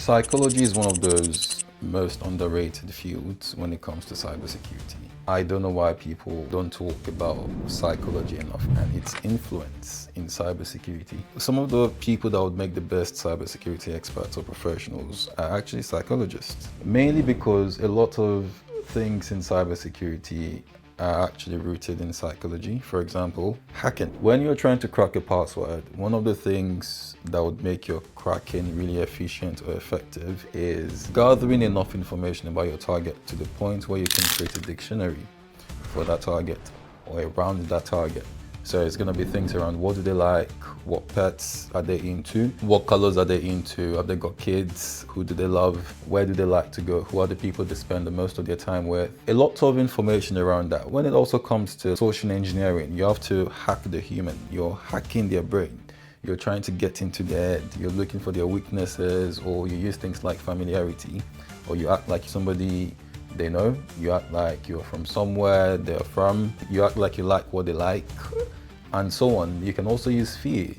Psychology is one of those most underrated fields when it comes to cybersecurity. I don't know why people don't talk about psychology enough and its influence in cybersecurity. Some of the people that would make the best cybersecurity experts or professionals are actually psychologists, mainly because a lot of things in cybersecurity are actually rooted in psychology. For example, hacking. When you're trying to crack a password, one of the things that would make your cracking really efficient or effective is gathering enough information about your target to the point where you can create a dictionary for that target or around that target. So it's going to be things around what do they like, what pets are they into, what colors are they into, have they got kids, who do they love, where do they like to go, who are the people they spend the most of their time with. A lot of information around that. When it also comes to social engineering, you have to hack the human. You're hacking their brain. You're trying to get into their head. You're looking for their weaknesses, or you use things like familiarity, or you act like somebody they know, you act like you're from somewhere they're from, you act like you like what they like, and so on. You can also use fear.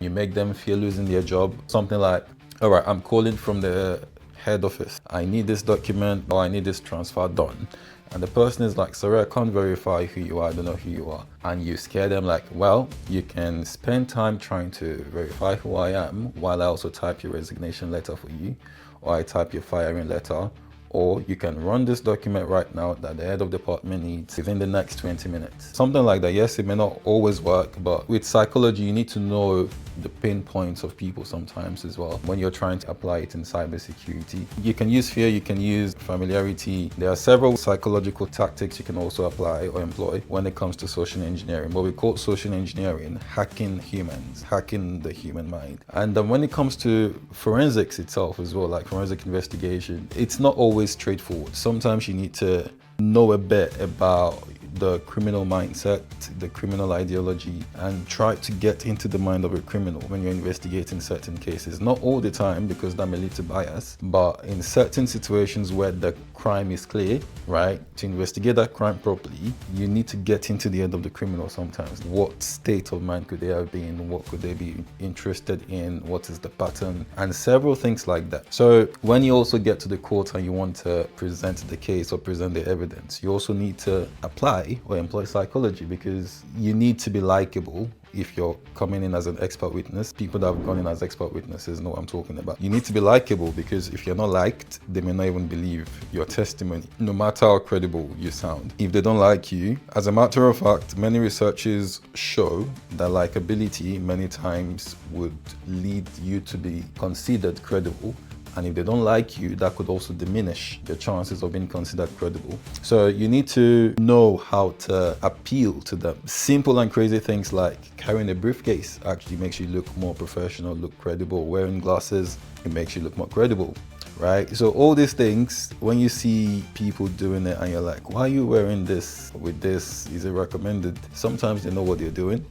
You make them fear losing their job. Something like, all right, I'm calling from the head office. I need this document or I need this transfer done. And the person is like, sorry, I can't verify who you are, I don't know who you are. And you scare them like, well, you can spend time trying to verify who I am while I also type your resignation letter for you, or I type your firing letter, or you can run this document right now that the head of department needs within the next 20 minutes. Something like that. Yes, it may not always work, but with psychology, you need to know the pain points of people sometimes as well when you're trying to apply it in cybersecurity. You can use fear, you can use familiarity. There are several psychological tactics you can also apply or employ when it comes to social engineering. What we call social engineering, hacking humans, hacking the human mind. And when it comes to forensics itself as well, like forensic investigation, it's not always straightforward. Sometimes you need to know a bit about the criminal mindset, the criminal ideology, and try to get into the mind of a criminal when you're investigating certain cases. Not all the time, because that may lead to bias, but in certain situations where the crime is clear, right? To investigate that crime properly, you need to get into the head of the criminal sometimes. What state of mind could they have been in? What could they be interested in? What is the pattern? And several things like that. So when you also get to the court and you want to present the case or present the evidence, you also need to apply or employ psychology, because you need to be likable. If you're coming in as an expert witness, people that have gone in as expert witnesses know what I'm talking about. You need to be likable, because if you're not liked, they may not even believe your testimony, no matter how credible you sound. If they don't like you, as a matter of fact, many researches show that likability many times would lead you to be considered credible. And if they don't like you, that could also diminish your chances of being considered credible. So you need to know how to appeal to them. Simple and crazy things like carrying a briefcase actually makes you look more professional, look credible. Wearing glasses, it makes you look more credible, right? So all these things, when you see people doing it and you're like, why are you wearing this with this? Is it recommended? Sometimes they know what they're doing,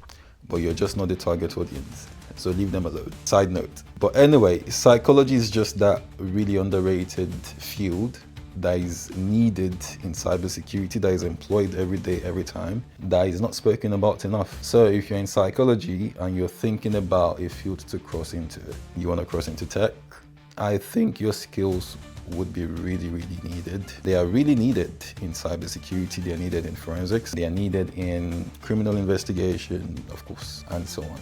but you're just not the target audience. So leave them alone. Side note. But anyway, psychology is just that really underrated field that is needed in cybersecurity, that is employed every day, every time, that is not spoken about enough. So if you're in psychology and you're thinking about a field to cross into, you want to cross into tech, I think your skills would be really, really needed. They are really needed in cybersecurity, they are needed in forensics, they are needed in criminal investigation, of course, and so on.